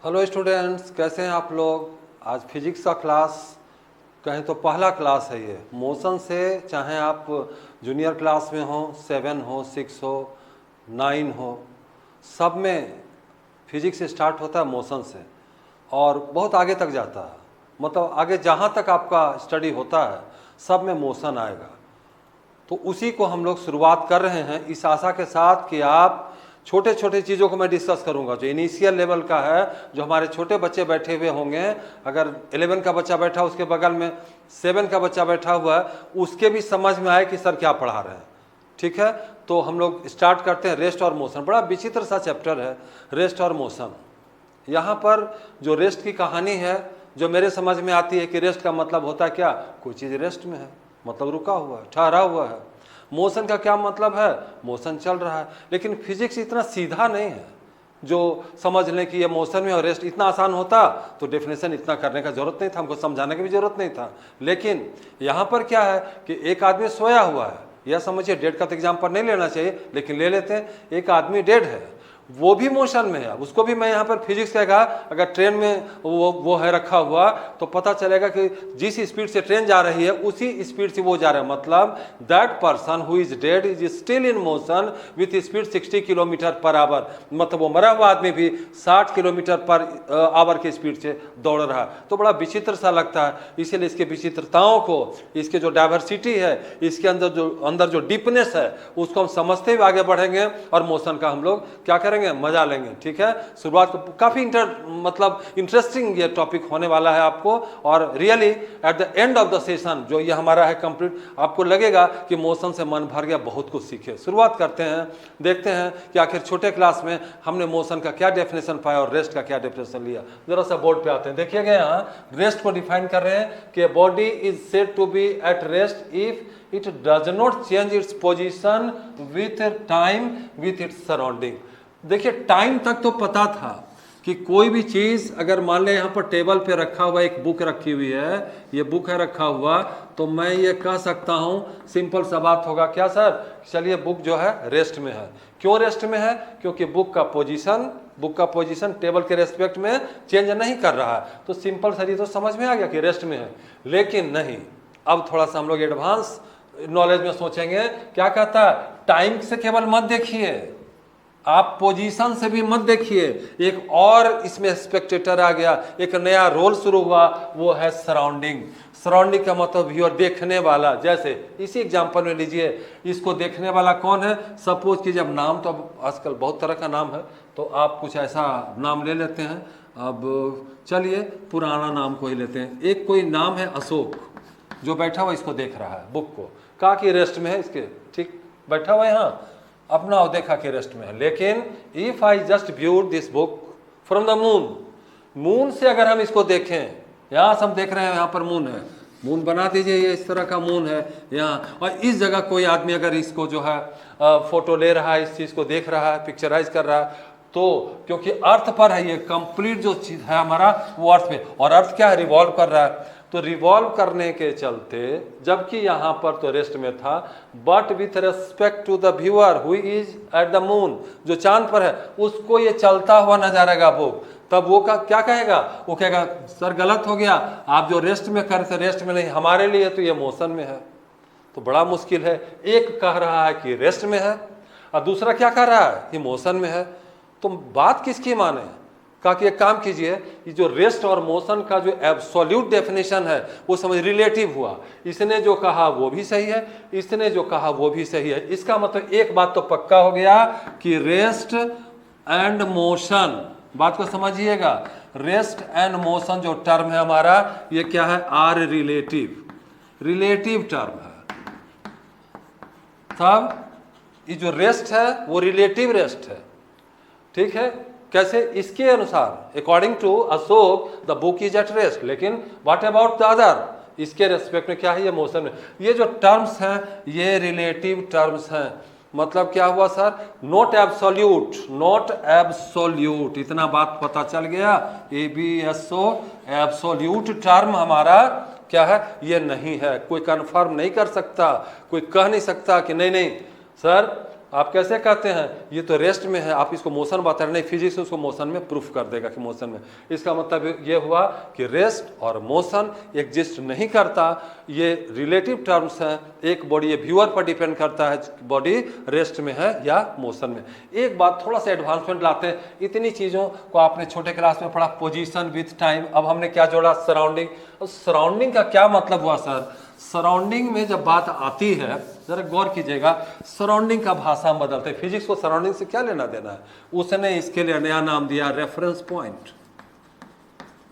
Hello students, कैसे हैं आप लोग। आज फिजिक्स का क्लास कहें तो पहला क्लास है ये मोशन से। चाहे आप जूनियर क्लास में हो, 7 हो, 6 हो, 9 हो, सब में फिजिक्स स्टार्ट होता है मोशन से और बहुत आगे तक जाता है। मतलब आगे जहाँ तक आपका स्टडी होता है सब में मोशन आएगा। तो उसी को हम लोग शुरुआत कर रहे हैं इस आशा के साथ कि आप छोटे छोटे चीज़ों को मैं डिस्कस करूंगा जो इनिशियल लेवल का है, जो हमारे छोटे बच्चे बैठे हुए होंगे। अगर 11 का बच्चा बैठा, उसके बगल में 7 का बच्चा बैठा हुआ है, उसके भी समझ में आए कि सर क्या पढ़ा रहे हैं। ठीक है, तो हम लोग स्टार्ट करते हैं। रेस्ट और मोशन बड़ा विचित्र सा चैप्टर है, रेस्ट और मोशन। यहाँ पर जो रेस्ट की कहानी है, जो मेरे समझ में आती है कि रेस्ट का मतलब होता है क्या, कोई चीज़ रेस्ट में है मतलब रुका हुआ है, ठहरा हुआ है। मोशन का क्या मतलब है, मोशन चल रहा है। लेकिन फिजिक्स इतना सीधा नहीं है जो समझ लें कि ये मोशन में और रेस्ट। इतना आसान होता तो डेफिनेशन इतना करने का जरूरत नहीं था, हमको समझाने की भी जरूरत नहीं था। लेकिन यहाँ पर क्या है कि एक आदमी सोया हुआ है, यह समझिए, डेड का तो एग्जाम्पल नहीं लेना चाहिए लेकिन ले लेते हैं। एक आदमी डेड है, वो भी मोशन में है, उसको भी मैं यहाँ पर फिजिक्स कहेगा। अगर ट्रेन में वो है रखा हुआ तो पता चलेगा कि जिस स्पीड से ट्रेन जा रही है उसी स्पीड से वो जा रहा है। मतलब that person who is dead is still in motion with speed 60 kilometre per hour. मतलब वो मरा हुआ आदमी भी 60 किलोमीटर पर आवर की स्पीड से दौड़ रहा है। तो बड़ा विचित्र सा लगता है, इसीलिए इसके विचित्रताओं को, इसके जो डाइवर्सिटी है, इसके अंदर जो डीपनेस है, उसको हम समझते हुए आगे बढ़ेंगे और मोशन का हम लोग क्या करेंगे, मजा लेंगे। ठीक है, शुरुआत को काफी इंटरेस्टिंग ये टॉपिक होने वाला है आपको। और really at the end of the session जो ये हमारा है कंप्लीट, आपको लगेगा कि मोशन से मन भर गया, बहुत कुछ सीखे। शुरुआत करते हैं, देखते हैं कि आखिर छोटे क्लास में हमने मोशन का क्या डेफिनेशन पाया और रेस्ट का क्या डेफिनेशन लिया। जरा सा बोर्ड पे आते हैं, देखिएगा यहाँ रेस्ट को डिफाइन कर रहे हैं कि body is said to be at rest if it does not change its position with time with its surrounding. देखिए, टाइम तक तो पता था कि कोई भी चीज़ अगर मान लें यहाँ पर टेबल पे रखा हुआ एक बुक रखी हुई है, ये बुक है रखा हुआ, तो मैं ये कह सकता हूँ, सिंपल सा बात होगा क्या सर, चलिए बुक जो है रेस्ट में है। क्यों रेस्ट में है? क्योंकि बुक का पोजीशन टेबल के रेस्पेक्ट में चेंज नहीं कर रहा है। तो सिंपल सर ये तो समझ में आ गया कि रेस्ट में है। लेकिन नहीं, अब थोड़ा सा हम लोग एडवांस नॉलेज में सोचेंगे। क्या कहता है, टाइम से केवल मत देखिए, आप पोजीशन से भी मत देखिए। एक और इसमें स्पेक्टेटर आ गया, एक नया रोल शुरू हुआ, वो है सराउंडिंग। सराउंडिंग का मतलब व्यूअर, देखने वाला। जैसे इसी एग्जांपल में लीजिए, इसको देखने वाला कौन है। सपोज कि जब नाम, तो अब आजकल बहुत तरह का नाम है, तो आप कुछ ऐसा नाम ले लेते हैं। अब चलिए पुराना नाम को ही लेते हैं। एक कोई नाम है अशोक, जो बैठा हुआ इसको देख रहा है, बुक को, कहा कि रेस्ट में है इसके, ठीक बैठा हुआ यहाँ अपना और देखा कि रेस्ट में है। लेकिन if I just viewed this book from the moon से अगर हम इसको देखें, यहाँ से हम देख रहे हैं यहाँ पर मून है, मून बना दीजिए, ये इस तरह का मून है यहाँ, और इस जगह कोई आदमी अगर इसको जो है फोटो ले रहा है, इस चीज़ को देख रहा है, पिक्चराइज कर रहा है, तो क्योंकि अर्थ पर है ये कंप्लीट जो चीज़ है हमारा, वो अर्थ पे, और अर्थ क्या है, रिवॉल्व कर रहा है। तो रिवॉल्व करने के चलते, जबकि यहाँ पर तो रेस्ट में था, but with respect to the viewer who is at the moon, जो चांद पर है, उसको ये चलता हुआ नजर आएगा बुक। तब वो क्या कहेगा, वो कहेगा सर गलत हो गया, आप जो रेस्ट में कर थे रेस्ट में नहीं, हमारे लिए तो ये मोशन में है। तो बड़ा मुश्किल है, एक कह रहा है कि रेस्ट में है और दूसरा क्या कह रहा है कि मोशन में है। तो बात किसकी माने? कहा कि एक काम कीजिए, ये जो रेस्ट और मोशन का जो एब्सोल्यूट डेफिनेशन है वो समझ रिलेटिव हुआ। इसने जो कहा वो भी सही है, इसने जो कहा वो भी सही है। इसका मतलब एक बात तो पक्का हो गया कि रेस्ट एंड मोशन, बात को समझिएगा, रेस्ट एंड मोशन जो टर्म है हमारा, ये क्या है, आर रिलेटिव टर्म है। तब ये जो रेस्ट है वो रिलेटिव रेस्ट है। ठीक है, कैसे? इसके अनुसार, according to Ashok the book is at rest, लेकिन व्हाट अबाउट द अदर, इसके रेस्पेक्ट में क्या है, ये मोशन में। ये जो टर्म्स हैं ये रिलेटिव टर्म्स हैं। मतलब क्या हुआ सर, नॉट एब्सोल्यूट, इतना बात पता चल गया। ABSO एब्सोल्यूट टर्म हमारा क्या है, ये नहीं है। कोई कंफर्म नहीं कर सकता, कोई कह नहीं सकता कि नहीं नहीं सर आप कैसे कहते हैं ये तो रेस्ट में है, आप इसको मोशन बता रहे, नहीं फिजिक्स उसको मोशन में प्रूफ कर देगा कि मोशन में। इसका मतलब ये हुआ कि रेस्ट और मोशन एग्जिस्ट नहीं करता, ये रिलेटिव टर्म्स हैं। एक बॉडी ये व्यूअर पर डिपेंड करता है बॉडी रेस्ट में है या मोशन में। एक बात थोड़ा सा एडवांसमेंट लाते हैं, इतनी चीज़ों को आपने छोटे क्लास में पढ़ा, पोजीशन विथ टाइम, अब हमने क्या जोड़ा, सराउंडिंग। सराउंडिंग का क्या मतलब हुआ सर? सराउंडिंग में जब बात आती है, जरा गौर कीजिएगा, सराउंडिंग का भाषा हम बदलते हैं। फिजिक्स को सराउंडिंग से क्या लेना देना है? उसने इसके लिए नया नाम दिया रेफरेंस पॉइंट।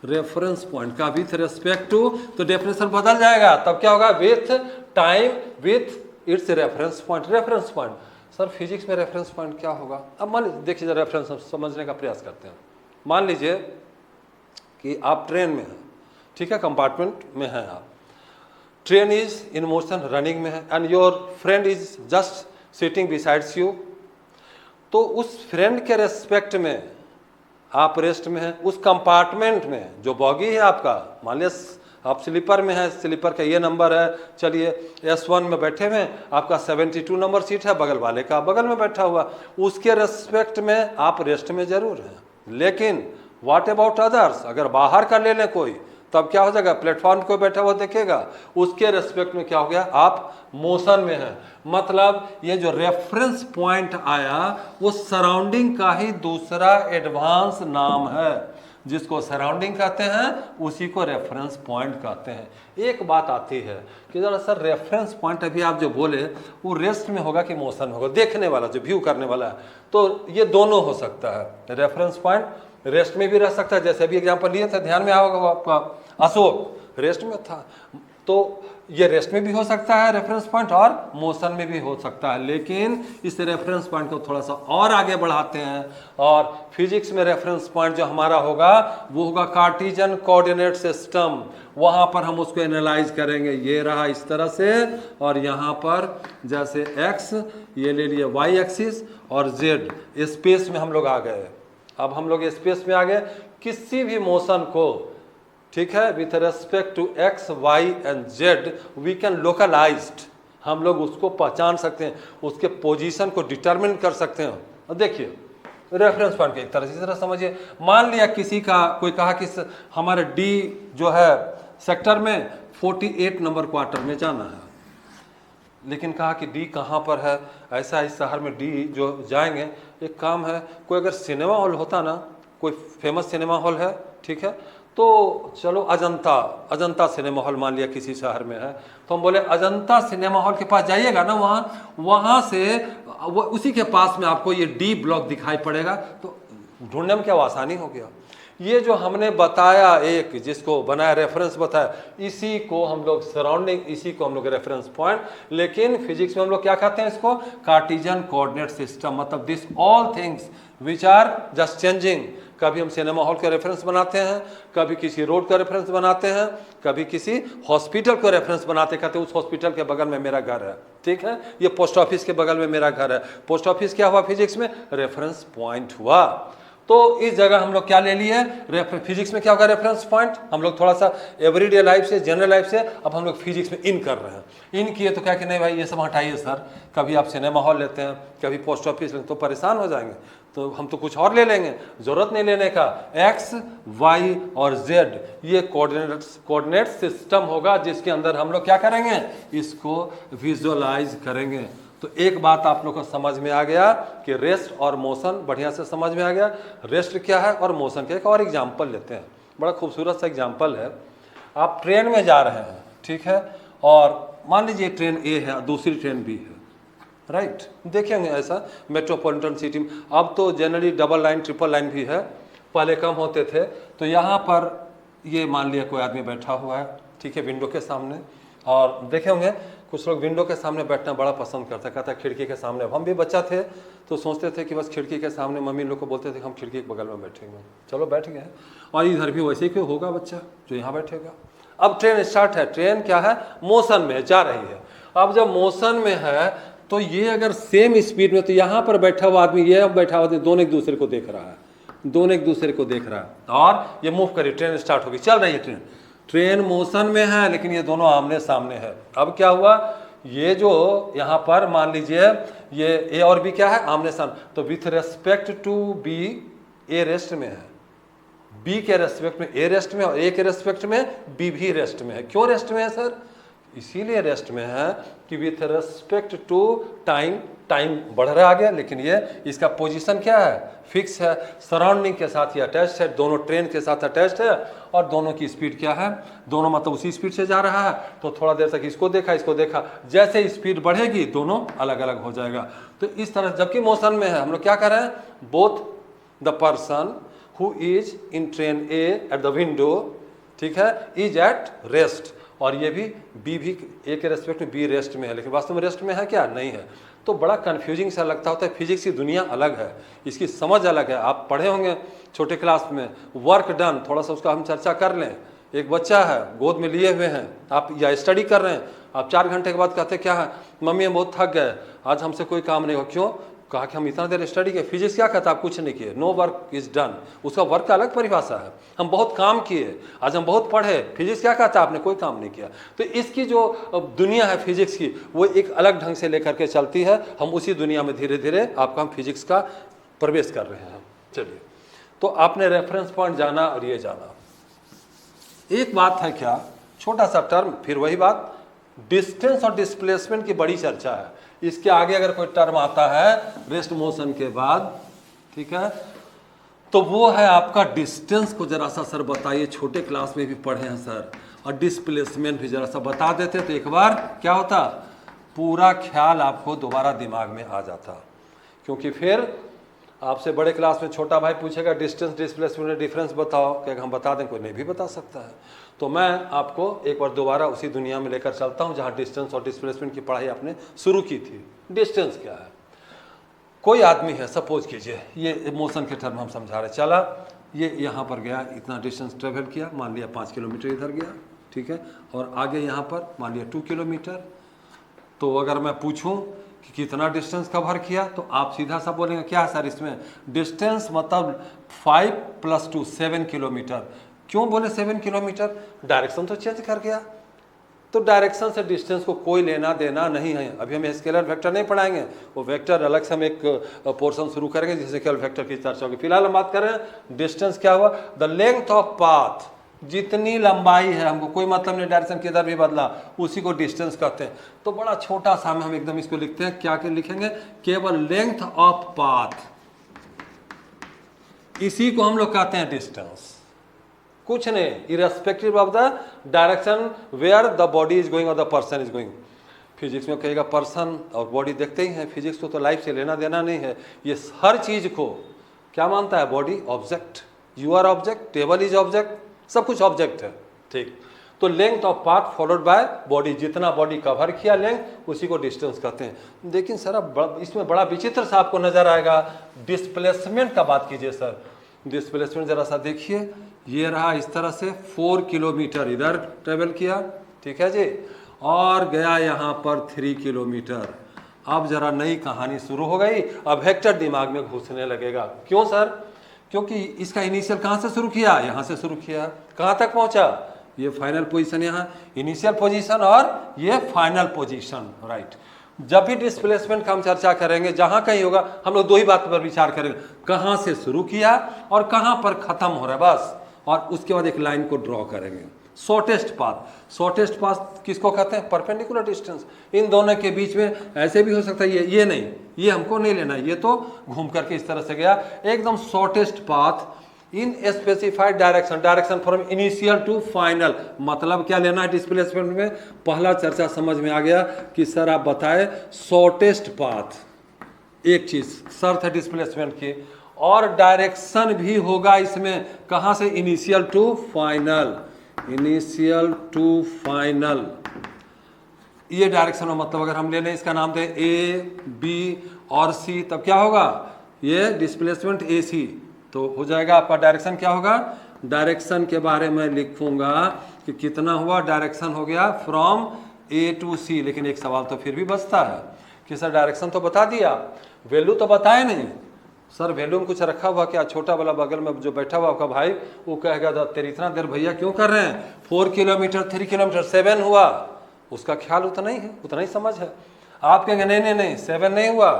रेफरेंस पॉइंट का विथ रेस्पेक्ट टू, तो डेफिनेशन बदल जाएगा, तब क्या होगा, with time with it's reference point. Reference point sir physics में रेफरेंस पॉइंट क्या होगा? अब मान लीजिए, देखिए जरा रेफरेंस समझने का प्रयास करते हैं। मान लीजिए कि आप ट्रेन में हैं, ठीक है, कंपार्टमेंट में हैं आप, train is in motion, running में है, and your friend is just sitting besides you. तो उस फ्रेंड के रेस्पेक्ट में आप रेस्ट में हैं। उस कंपार्टमेंट में जो बॉगी है आपका, मान लिया आप स्लीपर में हैं, स्लीपर का ये नंबर है, चलिए S1 में बैठे हुए हैं, आपका 72 नंबर सीट है, बगल वाले का बगल में बैठा हुआ, उसके रेस्पेक्ट में आप रेस्ट में जरूर हैं। लेकिन व्हाट अबाउट अदर्स? अगर बाहर का ले लें कोई, तब क्या हो जाएगा, प्लेटफॉर्म को बैठा हुआ देखेगा, उसके रेस्पेक्ट में क्या हो गया, आप मोशन में हैं। मतलब ये जो रेफरेंस पॉइंट आया वो सराउंडिंग का ही दूसरा एडवांस नाम है, जिसको सराउंडिंग कहते हैं उसी को रेफरेंस पॉइंट कहते हैं। एक बात आती है कि जरा सर रेफरेंस पॉइंट अभी आप जो बोले वो रेस्ट में होगा कि मोशन होगा? देखने वाला जो व्यू करने वाला है, तो ये दोनों हो सकता है। रेफरेंस पॉइंट रेस्ट में भी रह सकता है, जैसे अभी एग्जांपल लिए थे, ध्यान में आओगे आपका, अशोक रेस्ट में था, तो ये रेस्ट में भी हो सकता है रेफरेंस पॉइंट, और मोशन में भी हो सकता है। लेकिन इस रेफरेंस पॉइंट को थोड़ा सा और आगे बढ़ाते हैं, और फिजिक्स में रेफरेंस पॉइंट जो हमारा होगा वो होगा कार्टेशियन कोऑर्डिनेट सिस्टम। वहाँ पर हम उसको एनालाइज करेंगे, ये रहा इस तरह से, और यहाँ पर जैसे एक्स ये ले लिए वाई एक्सिस, और जेड स्पेस में हम लोग आ गए। अब हम लोग स्पेस में आ गए, किसी भी मोशन को, ठीक है, with respect to x y and z we can localized, हम लोग उसको पहचान सकते हैं, उसके पोजीशन को डिटरमिन कर सकते हैं। और देखिए रेफरेंस पॉइंट के एक तरह से, इस तरह समझिए, मान लिया किसी का कोई कहा कि हमारे डी जो है सेक्टर में 48 नंबर क्वार्टर में जाना है, लेकिन कहा कि डी कहाँ पर है, ऐसा इस शहर में डी जो जाएंगे, एक काम है, कोई अगर सिनेमा हॉल होता ना, कोई फेमस सिनेमा हॉल है, ठीक है, तो चलो अजंता सिनेमा हॉल मान लिया किसी शहर में है, तो हम बोले अजंता सिनेमा हॉल के पास जाइएगा ना, वहाँ से उसी के पास में आपको ये डी ब्लॉक दिखाई पड़ेगा, तो ढूंढने में क्या आसानी हो गया। ये जो हमने बताया, एक जिसको बनाया रेफरेंस बताया, इसी को हम लोग सराउंडिंग, इसी को हम लोग रेफरेंस पॉइंट। लेकिन फिजिक्स में हम लोग क्या कहते हैं इसको, कार्टेशियन कोऑर्डिनेट सिस्टम। मतलब this all things which are just changing. कभी हम सिनेमा हॉल का रेफरेंस बनाते हैं, कभी किसी रोड का रेफरेंस बनाते हैं, कभी किसी हॉस्पिटल को रेफरेंस बनाते, कहते हैं उस हॉस्पिटल के बगल में मेरा घर है, ठीक है, ये पोस्ट ऑफिस के बगल में मेरा घर है। पोस्ट ऑफिस क्या हुआ फिजिक्स में, रेफरेंस पॉइंट हुआ। तो इस जगह हम लोग क्या ले लिए, फिजिक्स में क्या होगा रेफरेंस पॉइंट। हम लोग थोड़ा सा एवरीडे लाइफ से, जनरल लाइफ से, अब हम लोग फिजिक्स में इन कर रहे हैं। इन किए तो क्या कि नहीं भाई ये सब हटाइए सर, कभी आप सिनेमा हॉल लेते हैं, कभी पोस्ट ऑफिस लेते, तो परेशान हो जाएंगे, तो हम तो कुछ और ले लेंगे, जरूरत नहीं लेने का। एक्स वाई और जेड ये कोऑर्डिनेट सिस्टम होगा, जिसके अंदर हम लोग क्या करेंगे, इसको विजुअलाइज करेंगे। तो एक बात आप लोग को समझ में आ गया कि रेस्ट और मोशन बढ़िया से समझ में आ गया। रेस्ट क्या है और मोशन का एक और एग्जाम्पल लेते हैं, बड़ा खूबसूरत सा एग्जाम्पल है। आप ट्रेन में जा रहे हैं, ठीक है, और मान लीजिए ट्रेन ए है, दूसरी ट्रेन बी है, राइट। देखेंगे ऐसा मेट्रोपॉलिटन सिटी में, अब तो generally double line triple line भी है, पहले कम होते थे। तो यहाँ पर ये मान लिया कोई आदमी बैठा हुआ है, ठीक है, विंडो के सामने, और देखे होंगे कुछ लोग विंडो के सामने बैठना बड़ा पसंद करते हैं, कहता है खिड़की के सामने। हम भी बच्चा थे तो सोचते थे कि बस खिड़की के सामने, मम्मी लोग को बोलते थे हम खिड़की के बगल में बैठेंगे, चलो बैठ गए। और इधर भी वैसे ही क्यों होगा बच्चा जो यहाँ बैठेगा। अब ट्रेन स्टार्ट है, ट्रेन क्या है, मोशन में जा रही है। अब जब मोशन में है तो ये अगर सेम स्पीड में, तो यहाँ पर बैठा हुआ आदमी, ये बैठा हुआ, दोनों एक दूसरे को देख रहा है, दोनों एक दूसरे को देख रहा है, और ये मूव करी, ट्रेन स्टार्ट होगी, चल रही है ट्रेन। ट्रेन मोशन में है लेकिन ये दोनों आमने सामने है। अब क्या हुआ ये जो यहाँ पर मान लीजिए ये ए और बी क्या है, आमने सामने, तो with respect to B a rest में है, बी के रेस्पेक्ट में ए रेस्ट में, और ए के रेस्पेक्ट में बी भी रेस्ट में है। क्यों रेस्ट में है सर? इसीलिए रेस्ट में है कि with respect to time, time बढ़ रहा है आगे, लेकिन ये इसका पोजीशन क्या है, फिक्स है, सराउंडिंग के साथ ये अटैच्ड है, दोनों ट्रेन के साथ अटैच्ड है, और दोनों की स्पीड क्या है, दोनों मतलब उसी स्पीड से जा रहा है। तो थोड़ा देर तक इसको देखा, जैसे स्पीड बढ़ेगी दोनों अलग अलग हो जाएगा। तो इस तरह जबकि मोशन में है, हम लोग क्या कर रहे हैं, both the person who is in train A at the window, ठीक है, इज एट रेस्ट, और ये भी बी भी ए के रेस्पेक्ट में बी रेस्ट में है, लेकिन वास्तव में रेस्ट में है क्या, नहीं है। तो बड़ा कन्फ्यूजिंग सा लगता होता है। फिजिक्स की दुनिया अलग है, इसकी समझ अलग है। आप पढ़े होंगे छोटे क्लास में, वर्क डन, थोड़ा सा उसका हम चर्चा कर लें। एक बच्चा है, गोद में लिए हुए हैं आप, या स्टडी कर रहे हैं आप, 4 घंटे के बाद कहते क्या है, मम्मी हम बहुत थक गए, आज हमसे कोई काम नहीं हो। क्यों? कहा कि हम इतना देर स्टडी किए। फिजिक्स क्या कहता है, आप कुछ नहीं किए, नो वर्क इज डन। उसका वर्क का अलग परिभाषा है। हम बहुत काम किए, आज हम बहुत पढ़े। फिजिक्स क्या कहता है, आपने कोई काम नहीं किया। तो इसकी जो दुनिया है फिजिक्स की, वो एक अलग ढंग से लेकर के चलती है। हम उसी दुनिया में धीरे धीरे आपका हम फिजिक्स का प्रवेश कर रहे हैं। चलिए, तो आपने रेफरेंस पॉइंट जाना और ये जाना। एक बात है क्या, छोटा सा टर्म, फिर वही बात, डिस्टेंस और डिस्प्लेसमेंट की बड़ी चर्चा है। इसके आगे अगर कोई टर्म आता है रेस्ट मोशन के बाद, ठीक है, तो वो है आपका डिस्टेंस को जरा सा सर बताइए, छोटे क्लास में भी पढ़े हैं सर, और डिस्प्लेसमेंट भी जरा सा बता देते तो एक बार क्या होता, पूरा ख्याल आपको दोबारा दिमाग में आ जाता। क्योंकि फिर आपसे बड़े क्लास में छोटा भाई पूछेगा डिस्टेंस डिस्प्लेसमेंट में डिफरेंस बताओ, क्या हम बता दें, कोई नहीं भी बता सकता है। तो मैं आपको एक बार दोबारा उसी दुनिया में लेकर चलता हूं जहां डिस्टेंस और डिस्प्लेसमेंट की पढ़ाई आपने शुरू की थी। डिस्टेंस क्या है, कोई आदमी है, सपोज कीजिए, ये मोशन के टर्म हम समझा रहे, चला ये यहाँ पर गया, इतना डिस्टेंस ट्रेवल किया, मान लिया 5 किलोमीटर इधर गया, ठीक है, और आगे यहाँ पर मान लिया 2 किलोमीटर। तो अगर मैं पूछूं कि कितना डिस्टेंस कवर किया, तो आप सीधा सा बोलेंगे क्या है सर इसमें, डिस्टेंस मतलब 5 + 2 7 किलोमीटर। क्यों बोले 7 किलोमीटर, डायरेक्शन तो चेंज कर गया। तो डायरेक्शन से डिस्टेंस को कोई लेना देना नहीं है। अभी हम स्केलर वेक्टर नहीं पढ़ाएंगे, वो वेक्टर अलग से हम एक पोर्शन शुरू करेंगे जिससे स्केलर वेक्टर की चर्चा होगी। फिलहाल हम बात करें डिस्टेंस क्या हुआ, द लेंथ ऑफ पाथ, जितनी लंबाई है, हमको कोई मतलब नहीं डायरेक्शन किधर भी बदला, उसी को डिस्टेंस कहते हैं। तो बड़ा छोटा सा में हम एकदम इसको लिखते हैं, क्या के लिखेंगे, केवल लेंथ ऑफ पाथ, इसी को हम लोग कहते हैं डिस्टेंस, कुछ नहीं, irrespective of the direction where the body is going और the person is going. Physics में कहेगा पर्सन और बॉडी देखते ही हैं, फिजिक्स को तो लाइफ से लेना देना नहीं है। ये हर चीज को क्या मानता है, body object, you are object, table is object, सब कुछ ऑब्जेक्ट है, ठीक। तो length of path followed by body, जितना बॉडी कवर किया लेंथ, उसी को डिस्टेंस कहते हैं। लेकिन सर अब इसमें बड़ा विचित्र सा आपको नजर आएगा, डिस्प्लेसमेंट का बात कीजिए सर। डिस्प्लेसमेंट जरा सा देखिए, ये रहा इस तरह से 4 किलोमीटर इधर ट्रेवल किया, ठीक है जी, और गया यहाँ पर 3 किलोमीटर। अब जरा नई कहानी शुरू हो गई, अब वेक्टर दिमाग में घुसने लगेगा। क्यों सर, क्योंकि इसका इनिशियल कहाँ से शुरू किया, यहाँ से शुरू किया, कहाँ तक पहुँचा, ये फाइनल पोजीशन, यहाँ इनिशियल पोजीशन और ये फाइनल पोजीशन, राइट। जब भी डिस्प्लेसमेंट का हम चर्चा करेंगे, जहाँ कहीं होगा, हम लोग दो ही बात पर विचार करेंगे, कहाँ से शुरू किया और कहाँ पर खत्म हो रहा है, बस। और उसके बाद एक लाइन को ड्रॉ करेंगे, शॉर्टेस्ट पाथ। शॉर्टेस्ट पाथ किसको कहते हैं, परपेंडिकुलर डिस्टेंस। इन दोनों के बीच में ऐसे भी हो सकता है, ये नहीं, ये हमको नहीं लेना, ये तो घूम करके इस तरह से गया, एकदम shortest path in specified direction, direction from initial to final. मतलब क्या लेना है डिस्प्लेसमेंट में, पहला चर्चा समझ में आ गया कि सर आप बताए शॉर्टेस्ट पाथ, एक चीज शर्त है डिस्प्लेसमेंट की, और डायरेक्शन भी होगा इसमें, कहां से, initial to final, initial to final. ये डायरेक्शन में मतलब अगर हम ले लें, इसका नाम दे ए बी और सी, तब क्या होगा, ये डिस्प्लेसमेंट ए सी, तो हो जाएगा आपका डायरेक्शन क्या होगा, डायरेक्शन के बारे में लिखूंगा कि कितना हुआ, डायरेक्शन हो गया फ्रॉम ए टू सी। लेकिन एक सवाल तो फिर भी बचता है कि सर डायरेक्शन तो बता दिया, वैल्यू तो बताए नहीं। सर वैल्यू में कुछ रखा हुआ क्या, छोटा वाला बगल में जो बैठा हुआ आपका भाई, वो कहेगा तेरी इतना देर भैया क्यों कर रहे हैं, 4 किलोमीटर 3 किलोमीटर 7 हुआ, उसका ख्याल उतना ही है, उतना ही समझ है। आप कहेंगे नहीं नहीं नहीं 7 नहीं हुआ,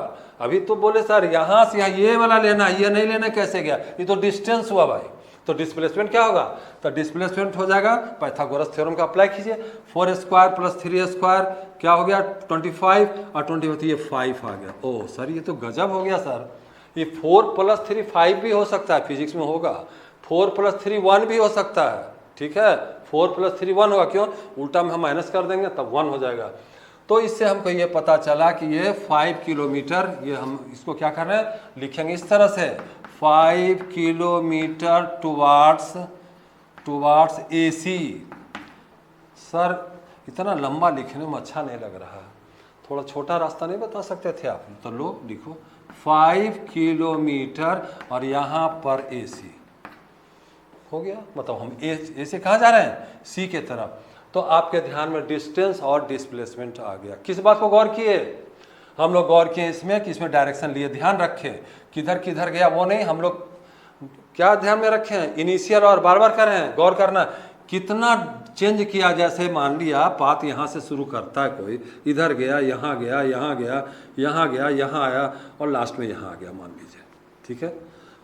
अभी तो बोले सर यहाँ से यहाँ ये वाला लेना, ये नहीं लेना, कैसे गया, ये तो डिस्टेंस हुआ भाई। तो डिस्प्लेसमेंट क्या होगा, तो डिस्प्लेसमेंट हो जाएगा पाइथागोरस थ्योरम का अप्लाई कीजिए, 4 स्क्वायर प्लस 3 स्क्वायर क्या हो गया 25 और 20 तो ये 5 आ गया। ओ सर ये तो गजब हो गया सर, ये 4 + 3 5 भी हो सकता है, फिजिक्स में होगा 4 + 3 1 भी हो सकता है, ठीक है 4 + 3 1 होगा, क्यों, उल्टा में हम माइनस कर देंगे तब 1 हो जाएगा। तो इससे हमको ये पता चला कि ये 5 किलोमीटर, ये हम इसको क्या कर रहे हैं, लिखेंगे इस तरह से 5 किलोमीटर टुवार्ड्स AC। सर इतना लंबा लिखने में अच्छा नहीं लग रहा है, थोड़ा छोटा रास्ता नहीं बता सकते थे आप, तो लो लिखो 5 किलोमीटर और यहाँ पर AC हो गया, मतलब हम ए से कहाँ जा रहे हैं, C के तरफ। तो आपके ध्यान में डिस्टेंस और डिस्प्लेसमेंट आ गया। किस बात को गौर किए, हम लोग गौर किए इसमें कि इसमें डायरेक्शन लिए, ध्यान रखें किधर किधर गया वो नहीं, हम लोग क्या ध्यान में रखे हैं, इनिशियल और बार बार कर रहे हैं, गौर करना कितना चेंज किया। जैसे मान लिया पाथ यहाँ से शुरू करता है कोई, इधर गया, यहाँ गया, यहाँ गया, यहाँ गया, यहाँ आया और लास्ट में यहाँ आ गया मान लीजिए, ठीक है।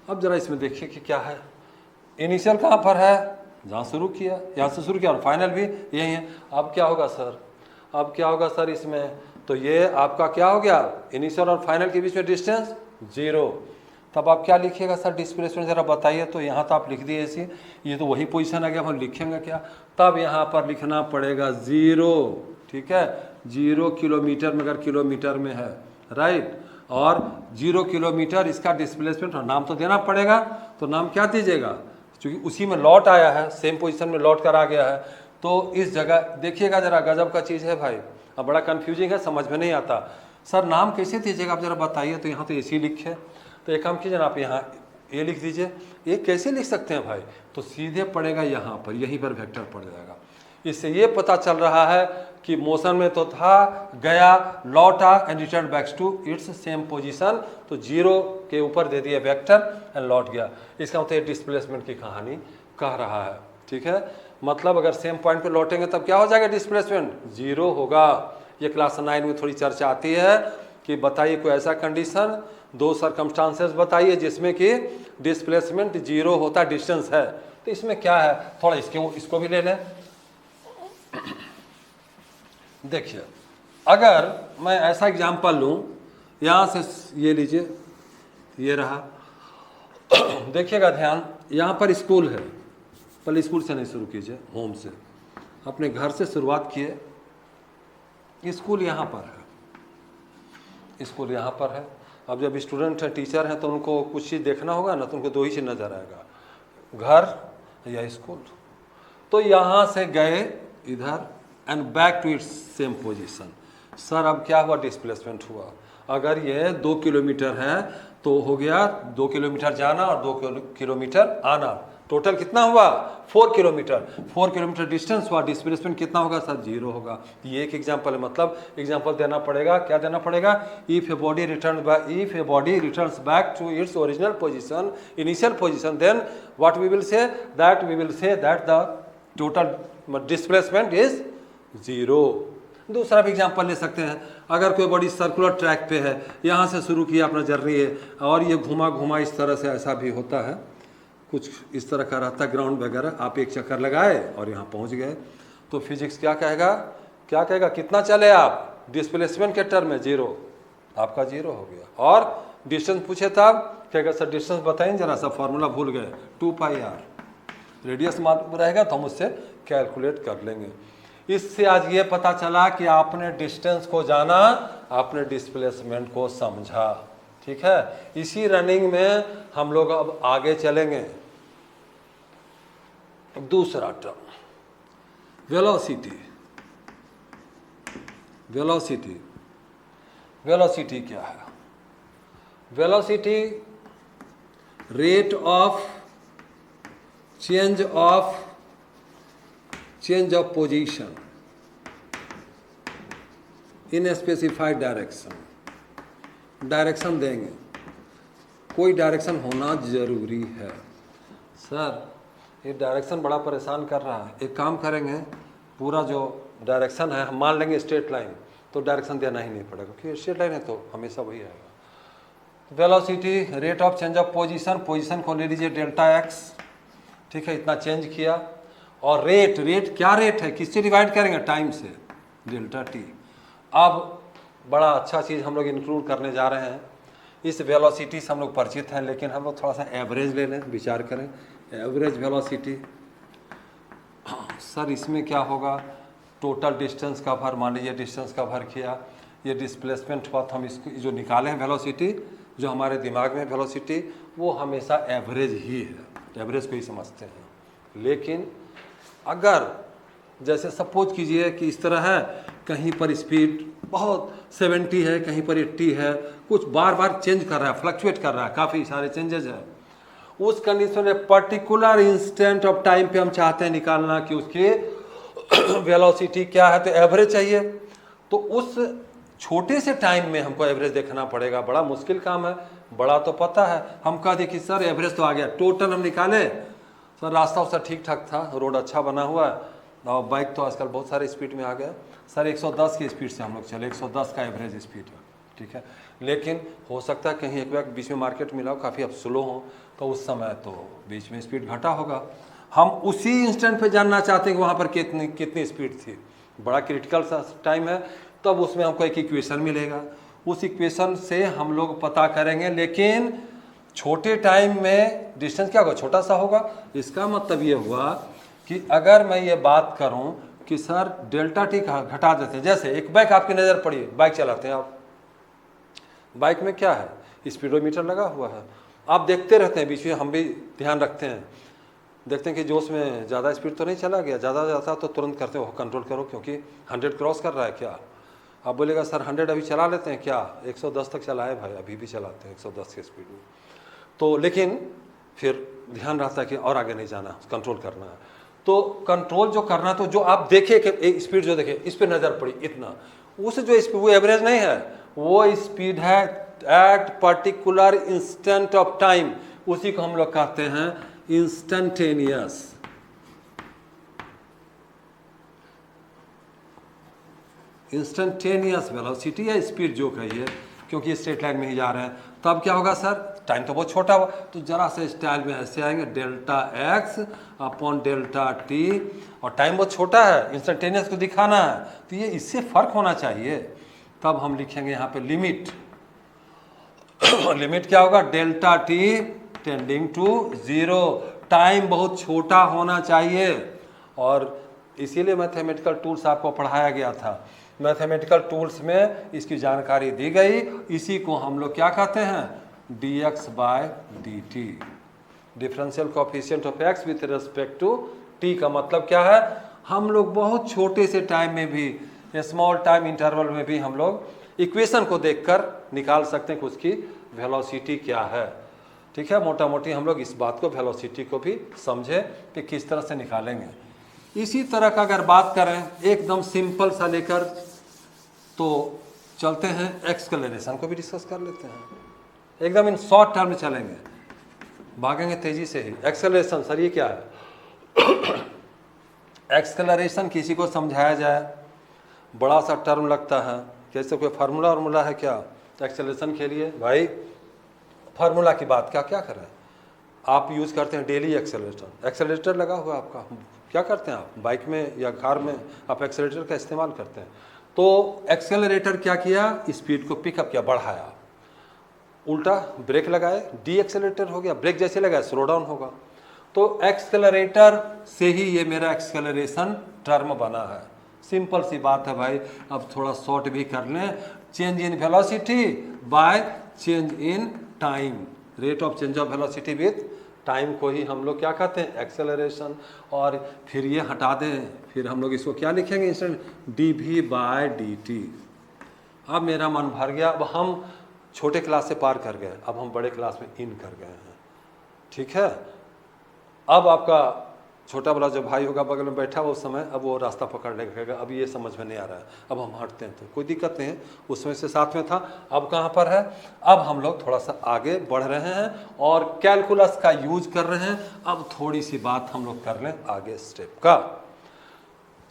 अब जरा इसमें देखिए कि क्या है, इनिशियल कहाँ पर है, जहाँ शुरू किया, यहाँ से शुरू किया और फाइनल भी यही है। अब क्या होगा सर, अब क्या होगा सर इसमें, तो ये आपका क्या हो गया, इनिशियल और फाइनल के बीच में डिस्टेंस 0। तब आप क्या लिखिएगा सर, डिस्प्लेसमेंट ज़रा बताइए। तो यहाँ तो आप लिख दिए ऐसे, ये तो वही पोजीशन आ गया, हम लिखेंगे क्या, तब यहाँ पर लिखना पड़ेगा 0, ठीक है 0 किलोमीटर में, अगर किलोमीटर में है राइट, और 0 किलोमीटर इसका डिस्प्लेसमेंट, और नाम तो देना पड़ेगा, तो नाम क्या दीजिएगा, क्योंकि उसी में लौट आया है, सेम पोजीशन में लौट कर आ गया है। तो इस जगह देखिएगा जरा, गजब का चीज़ है भाई, अब बड़ा कन्फ्यूजिंग है, समझ में नहीं आता सर नाम कैसे दीजिएगा आप जरा बताइए। तो यहाँ तो AC लिखे, तो एक काम कीजिए ना आप यहाँ A लिख दीजिए, ये कैसे लिख सकते हैं भाई, तो सीधे पड़ेगा यहाँ पर, यहीं पर वेक्टर पड़ जाएगा। इससे ये पता चल रहा है कि मोशन में तो था, गया, लौटा and return back to its same position, तो 0 के ऊपर दे दिया वेक्टर एंड लौट गया। इसका मतलब डिस्प्लेसमेंट की कहानी कह रहा है, ठीक है। मतलब अगर सेम पॉइंट पे लौटेंगे तब क्या हो जाएगा, डिस्प्लेसमेंट 0 होगा। ये क्लास 9 में थोड़ी चर्चा आती है कि बताइए कोई ऐसा कंडीशन, 2 सर्कमस्टांसेस बताइए जिसमें कि डिस्प्लेसमेंट 0 होता, डिस्टेंस है। तो इसमें क्या है, थोड़ा इसको भी ले लें। देखिए अगर मैं ऐसा एग्जाम्पल लूँ, यहाँ से ये लीजिए, ये रहा देखिएगा ध्यान, यहाँ पर स्कूल है, पहले स्कूल से नहीं शुरू कीजिए, होम से, अपने घर से शुरुआत किए। स्कूल यहाँ पर है, स्कूल यहाँ पर है। अब जब स्टूडेंट हैं, टीचर हैं, तो उनको कुछ चीज़ देखना होगा ना, तो उनको 2 ही चीज़ नज़र आएगा, घर या स्कूल। तो यहाँ से गए इधर and back to its same position. Sir अब क्या हुआ, डिस्प्लेसमेंट हुआ। अगर ये 2 किलोमीटर है तो हो गया 2 किलोमीटर जाना और 2 किलोमीटर आना, टोटल कितना हुआ 4 किलोमीटर। 4 किलोमीटर डिस्टेंस हुआ, डिस्प्लेसमेंट कितना होगा सर, 0 होगा। ये एक एग्जांपल है, मतलब एग्जांपल देना पड़ेगा, क्या देना पड़ेगा, if a body returns back to its original position, initial position, then what we will say that the total displacement is 0। दूसरा भी एग्जांपल ले सकते हैं, अगर कोई बॉडी सर्कुलर ट्रैक पे है, यहाँ से शुरू किया अपना जर्नी है और ये घुमा घुमा इस तरह से, ऐसा भी होता है, कुछ इस तरह का रहता है ग्राउंड वगैरह, आप एक चक्कर लगाए और यहाँ पहुँच गए, तो फिजिक्स क्या कहेगा, कितना चले आप, डिस्प्लेसमेंट के टर्म में 0, आपका 0 हो गया। और डिस्टेंस पूछे तब कहेगा सर डिस्टेंस बताइए जरा सा, फॉर्मूला भूल गए, 2πr, रेडियस मालूम रहेगा तो हम उससे कैलकुलेट कर लेंगे। इससे आज ये पता चला कि आपने डिस्टेंस को जाना, आपने डिस्प्लेसमेंट को समझा, ठीक है। इसी रनिंग में हम लोग अब आगे चलेंगे। दूसरा टर्म वेलोसिटी। वेलोसिटी क्या है, velocity rate of change of position in a specified direction. Direction देंगे, कोई डायरेक्शन होना जरूरी है। सर ये डायरेक्शन बड़ा परेशान कर रहा है, एक काम करेंगे, पूरा जो डायरेक्शन है हम मान लेंगे स्ट्रेट लाइन, तो डायरेक्शन देना ही नहीं पड़ेगा क्योंकि स्ट्रेट लाइन है तो हमेशा वही आएगा। Velocity, rate of change of position, position को ले लीजिए डेल्टा एक्स, ठीक है, इतना चेंज किया। और रेट, रेट क्या रेट है, किससे डिवाइड करेंगे, टाइम से, डेल्टा टी। अब बड़ा अच्छा चीज़ हम लोग इंक्लूड करने जा रहे हैं। इस वेलोसिटी से हम लोग परिचित हैं, लेकिन हम लोग थोड़ा सा एवरेज ले लें, विचार करें। एवरेज वेलोसिटी, सर इसमें क्या होगा, टोटल डिस्टेंस का भर, मान लीजिए डिस्टेंस का भर किया, ये डिस्प्लेसमेंट हुआ, तो हम इसको जो निकाले हैं वेलोसिटी, जो हमारे दिमाग में वेलोसिटी, वो हमेशा एवरेज ही है, एवरेज को ही समझते हैं। लेकिन अगर जैसे सपोज कीजिए कि इस तरह है, कहीं पर स्पीड बहुत 70 है, कहीं पर 80 है, कुछ बार बार चेंज कर रहा है, फ्लक्चुएट कर रहा है, काफ़ी सारे चेंजेज हैं, उस कंडीशन में पर्टिकुलर इंस्टेंट ऑफ टाइम पे हम चाहते हैं निकालना कि उसकी वेलोसिटी क्या है, तो एवरेज चाहिए। तो उस छोटे से टाइम में हमको एवरेज देखना पड़ेगा, बड़ा मुश्किल काम है, बड़ा तो पता है। हम कह दें कि सर एवरेज तो आ गया, टोटल हम निकाले, सर रास्ता उसका ठीक ठाक था, रोड अच्छा बना हुआ है, और बाइक तो आजकल बहुत सारे स्पीड में आ गया, सर 110 की स्पीड से हम लोग चले, 110 का एवरेज स्पीड है, ठीक है। लेकिन हो सकता है कहीं एक बार बीच में मार्केट मिला हो, काफ़ी अब स्लो हो, तो उस समय तो बीच में स्पीड घटा होगा। हम उसी इंस्टेंट पे जानना चाहते हैं कि वहाँ पर कितनी कितनी स्पीड थी, बड़ा क्रिटिकल सा टाइम है, तब उसमें हमको एक इक्वेशन मिलेगा, उस इक्वेशन से हम लोग पता करेंगे। लेकिन छोटे टाइम में डिस्टेंस क्या होगा, छोटा सा होगा। इसका मतलब ये हुआ कि अगर मैं ये बात करूं कि सर डेल्टा टी घटा देते हैं, जैसे एक बाइक आपकी नज़र पड़ी, बाइक चलाते हैं आप, बाइक में क्या है, स्पीडोमीटर लगा हुआ है, आप देखते रहते हैं, बीच में हम भी ध्यान रखते हैं, देखते हैं कि जो उसमें ज़्यादा स्पीड तो नहीं चला गया, ज़्यादा जाता तो तुरंत करते हो कंट्रोल करो, क्योंकि 100 क्रॉस कर रहा है क्या। आप बोलेगा सर 100 अभी चला लेते हैं क्या, 110 तक चलाए भाई, अभी भी चलाते हैं 110 की स्पीड में, तो लेकिन फिर ध्यान रहता है कि और आगे नहीं जाना, कंट्रोल करना है। तो कंट्रोल जो करना, तो जो आप देखे कि स्पीड जो देखे, इस पर नज़र पड़ी इतना, उस जो स्पीड वो एवरेज नहीं है, वो स्पीड है at particular instant of time, उसी को हम लोग कहते हैं इंस्टेंटेनियस। इंस्टेंटेनियस वेलोसिटी या स्पीड जो कहिए, क्योंकि स्ट्रेट लाइन में ही जा रहे हैं, तब क्या होगा सर, टाइम तो बहुत छोटा हुआ, तो जरा से स्टाइल में ऐसे आएंगे, delta x upon delta T, और टाइम बहुत छोटा है, इंस्टेंटेनियस को दिखाना है, तो ये इससे फर्क होना चाहिए। तब हम लिखेंगे यहाँ पे लिमिट, लिमिट क्या होगा, delta t tending to 0, time बहुत छोटा होना चाहिए। और इसीलिए मैथमेटिकल टूल्स आपको पढ़ाया गया था, मैथमेटिकल टूल्स में इसकी जानकारी दी गई, इसी को हम लोग क्या कहते हैं, dx by dt, differential coefficient of x with respect to t। का मतलब क्या है, हम लोग बहुत छोटे से टाइम में भी, स्मॉल टाइम इंटरवल में भी हम लोग इक्वेशन को देखकर निकाल सकते हैं कि उसकी वेलोसिटी क्या है, ठीक है। मोटा मोटी हम लोग इस बात को, वेलोसिटी को भी समझे कि किस तरह से निकालेंगे। इसी तरह का अगर बात करें एकदम सिंपल सा लेकर, तो चलते हैं एक्सेलरेशन को भी डिस्कस कर लेते हैं, एकदम इन शॉर्ट टर्म में चलेंगे, भागेंगे तेजी से ही। एक्सेलरेशन सर ये क्या है, एक्सेलरेशन किसी को समझाया जाए, बड़ा सा टर्म लगता है, कैसे कोई फार्मूला वार्मूला है क्या एक्सेलरेशन के लिए, भाई फार्मूला की बात क्या क्या करें, आप यूज़ करते हैं डेली एक्सेलरेटर, एक्सेलरेटर लगा हुआ आपका, क्या करते हैं आप बाइक में या कार में, आप एक्सेलरेटर का इस्तेमाल करते हैं। तो एक्सेलरेटर क्या किया, स्पीड को पिकअप किया, बढ़ाया, उल्टा ब्रेक लगाए, डी एक्सेलरेटर हो गया, ब्रेक जैसे लगाए स्लो डाउन होगा। तो एक्सेलरेटर से ही ये मेरा एक्सेलरेशन टर्म बना है, सिंपल सी बात है भाई। अब थोड़ा शॉर्ट भी कर लें, change in velocity by change in time, rate of change of velocity with time को ही हम लोग क्या कहते हैं, एक्सेलरेशन। और फिर ये हटा दें, फिर हम लोग इसको क्या लिखेंगे instant, d v by d t. अब मेरा मन भर गया, अब हम छोटे क्लास से पार कर गए, अब हम बड़े क्लास में इन कर गए हैं, ठीक है। अब आपका छोटा वाला जो भाई होगा बगल में बैठा हुआ उस समय, अब वो रास्ता पकड़ लेगा, अब ये समझ में नहीं आ रहा है, अब हम हटते हैं, तो कोई दिक्कत नहीं है, उसमें से साथ में था, अब कहाँ पर है, अब हम लोग थोड़ा सा आगे बढ़ रहे हैं और कैलकुलस का यूज कर रहे हैं। अब थोड़ी सी बात हम लोग कर लें आगे स्टेप का।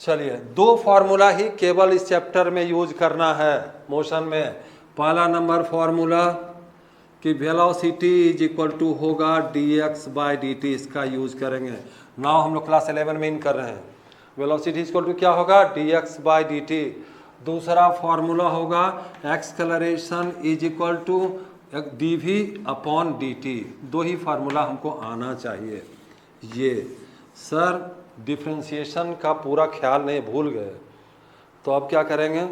चलिए, दो फार्मूला ही केवल इस चैप्टर में यूज करना है मोशन में। पहला नंबर फार्मूला कि वेलोसिटी इज इक्वल टू होगा dx बाई dt, इसका यूज करेंगे। नाउ हम लोग क्लास 11 में इन कर रहे हैं। वेलोसिटी इज इक्वल टू क्या होगा, dx बाई dt। दूसरा फार्मूला होगा acceleration is equal to dv upon dt। दो ही फार्मूला हमको आना चाहिए। ये सर डिफ्रेंशिएशन का पूरा ख्याल नहीं, भूल गए, तो अब क्या करेंगे,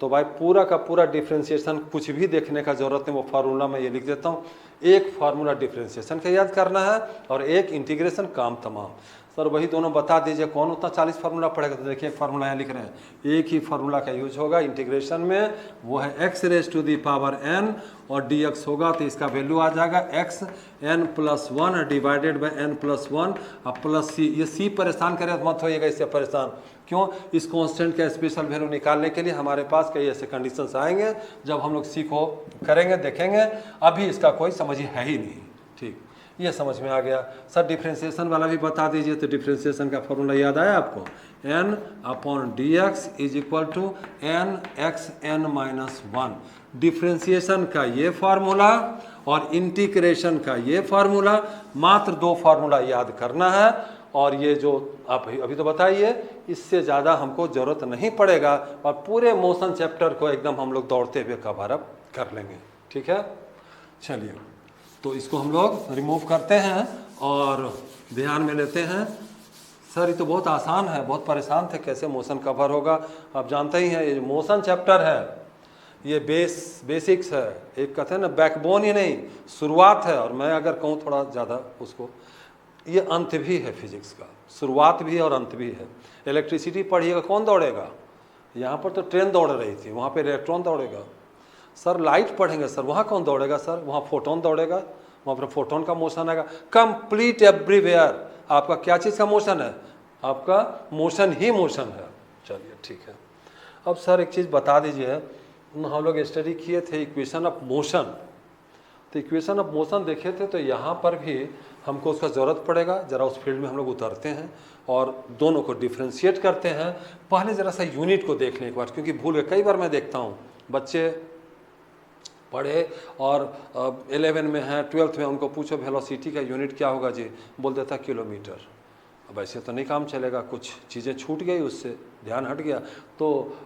तो भाई पूरा का पूरा डिफ्रेंशिएशन कुछ भी देखने का जरूरत नहीं, वो फार्मूला मैं ये लिख देता हूँ। एक फार्मूला डिफ्रेंशिएशन का याद करना है और एक इंटीग्रेशन, काम तमाम। सर वही दोनों बता दीजिए, कौन उतना 40 फार्मूला पढ़ेगा। तो देखिए एक फार्मूला यहाँ लिख रहे हैं, एक ही फार्मूला का यूज होगा इंटीग्रेशन में, वो है x raise to the power n और dx होगा तो इसका वैल्यू आ जाएगा x n plus 1 divided by n plus 1 और प्लस c। ये c परेशान करे मत होइएगा इससे परेशान, क्यों, इस कांस्टेंट का स्पेशल वैल्यू निकालने के लिए हमारे पास कई ऐसे कंडीशंस आएंगे जब हम लोग सी को करेंगे, देखेंगे। अभी इसका कोई समझ ही है ही नहीं। ठीक, ये समझ में आ गया। सर डिफ्रेंशिएशन वाला भी बता दीजिए। तो डिफ्रेंशिएशन का फॉर्मूला याद आया आपको, n upon dx is equal to n x n minus 1। Differentiation का ये फार्मूला और इंटीग्रेशन का ये फार्मूला, मात्र दो फार्मूला याद करना है। और ये जो आप अभी तो बताइए, इससे ज़्यादा हमको ज़रूरत नहीं पड़ेगा और पूरे मोशन चैप्टर को एकदम हम लोग दौड़ते हुए कवर अप कर लेंगे। ठीक है, चलिए तो इसको हम लोग रिमूव करते हैं और ध्यान में लेते हैं। सर ये तो बहुत आसान है, बहुत परेशान थे कैसे मोशन कवर होगा। आप जानते ही हैं ये जो मोशन चैप्टर है ये बेसिक्स है, एक कहते हैं ना बैकबोन ही नहीं, शुरुआत है। और मैं अगर कहूँ थोड़ा ज़्यादा उसको, ये अंत भी है फिजिक्स का, शुरुआत भी है और अंत भी है। इलेक्ट्रिसिटी पढ़िएगा, कौन दौड़ेगा, यहाँ पर तो ट्रेन दौड़ रही थी, वहाँ पे इलेक्ट्रॉन दौड़ेगा। सर लाइट पढ़ेंगे, सर वहाँ कौन दौड़ेगा, सर वहाँ फोटोन दौड़ेगा, वहाँ पर फोटोन का मोशन आएगा। कंप्लीट एवरीवेयर आपका क्या चीज़ का मोशन है, आपका मोशन ही मोशन है। चलिए ठीक है। अब सर एक चीज़ बता दीजिए, हम लोग स्टडी किए थे इक्वेशन ऑफ मोशन, तो इक्वेशन ऑफ मोशन देखे थे, तो यहाँ पर भी हमको उसका ज़रूरत पड़ेगा। ज़रा उस फील्ड में हम लोग उतरते हैं और दोनों को डिफ्रेंशिएट करते हैं। पहले ज़रा सा यूनिट को देख लें एक बार, क्योंकि भूल गए। कई बार मैं देखता हूँ बच्चे पढ़े और 11 में है, 12th में, उनको पूछो वेलोसिटी का यूनिट क्या होगा जी, बोल देता किलोमीटर। अब ऐसे तो नहीं काम चलेगा, कुछ चीज़ें छूट गई, उससे ध्यान हट गया। तो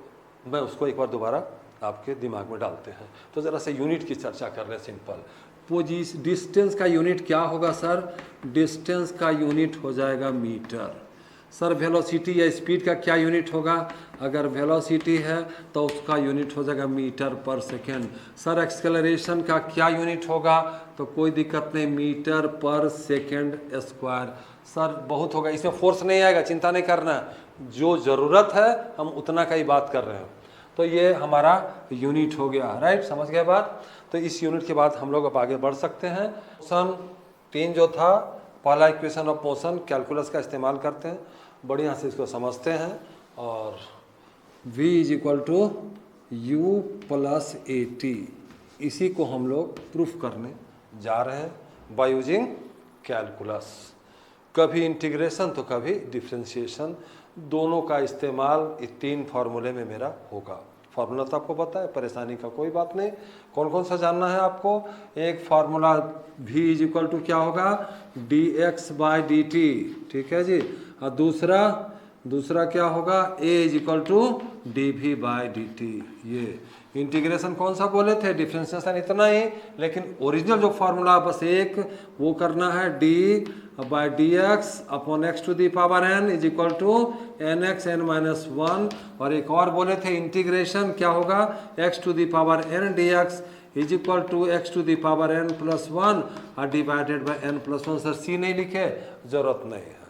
मैं उसको एक बार दोबारा आपके दिमाग में डालते हैं। तो ज़रा सा यूनिट की चर्चा कर रहे हैं। सिंपल डिस्टेंस का यूनिट क्या होगा सर, डिस्टेंस का यूनिट हो जाएगा मीटर। सर वेलोसिटी या स्पीड का क्या यूनिट होगा, अगर वेलोसिटी है तो उसका यूनिट हो जाएगा मीटर पर सेकेंड। सर एक्सेलरेशन का क्या यूनिट होगा, तो कोई दिक्कत नहीं, मीटर पर सेकेंड स्क्वायर। सर बहुत होगा, इसमें फोर्स नहीं आएगा, चिंता नहीं करना, जो ज़रूरत है हम उतना का ही बात कर रहे हैं। तो ये हमारा यूनिट हो गया, राइट, समझ गए बात। तो इस यूनिट के बाद हम लोग अब आगे बढ़ सकते हैं। मोशन 3 जो था, पहला इक्वेशन ऑफ मोशन, कैलकुलस का इस्तेमाल करते हैं, बढ़िया से इसको समझते हैं। और v is equal to u plus a t, इसी को हम लोग प्रूफ करने जा रहे हैं बाय यूजिंग कैलकुलस। कभी इंटीग्रेशन तो कभी डिफ्रेंशिएशन, दोनों का इस्तेमाल इस 3 फार्मूले में मेरा होगा। फार्मूला तो आपको पता है, परेशानी का कोई बात नहीं। कौन कौन सा जानना है आपको, एक formula v is equal to क्या होगा, dx बाई dt, ठीक है जी। और दूसरा क्या होगा, a is equal to dv by dt। ये इंटीग्रेशन कौन सा बोले थे, डिफ्रेंशिएशन इतना ही, लेकिन ओरिजिनल जो फार्मूला बस एक वो करना है, d by d x upon x to the power n is equal to n x n minus 1। और एक और बोले थे इंटीग्रेशन क्या होगा, x to the power n d x is equal to x to the power n plus 1 और divided by n plus 1। Sir C नहीं लिखे, ज़रूरत नहीं है।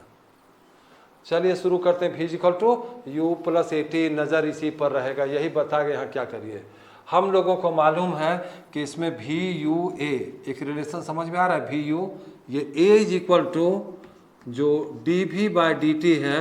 चलिए शुरू करते हैं। v is equal to u plus a t, नज़र इसी पर रहेगा, यही बता गए। यहाँ क्या करिए, हम लोगों को मालूम है कि इसमें वी यू ए एक रिलेशन समझ में आ रहा है। वी यू, ये a इज इक्वल टू जो d v by d t है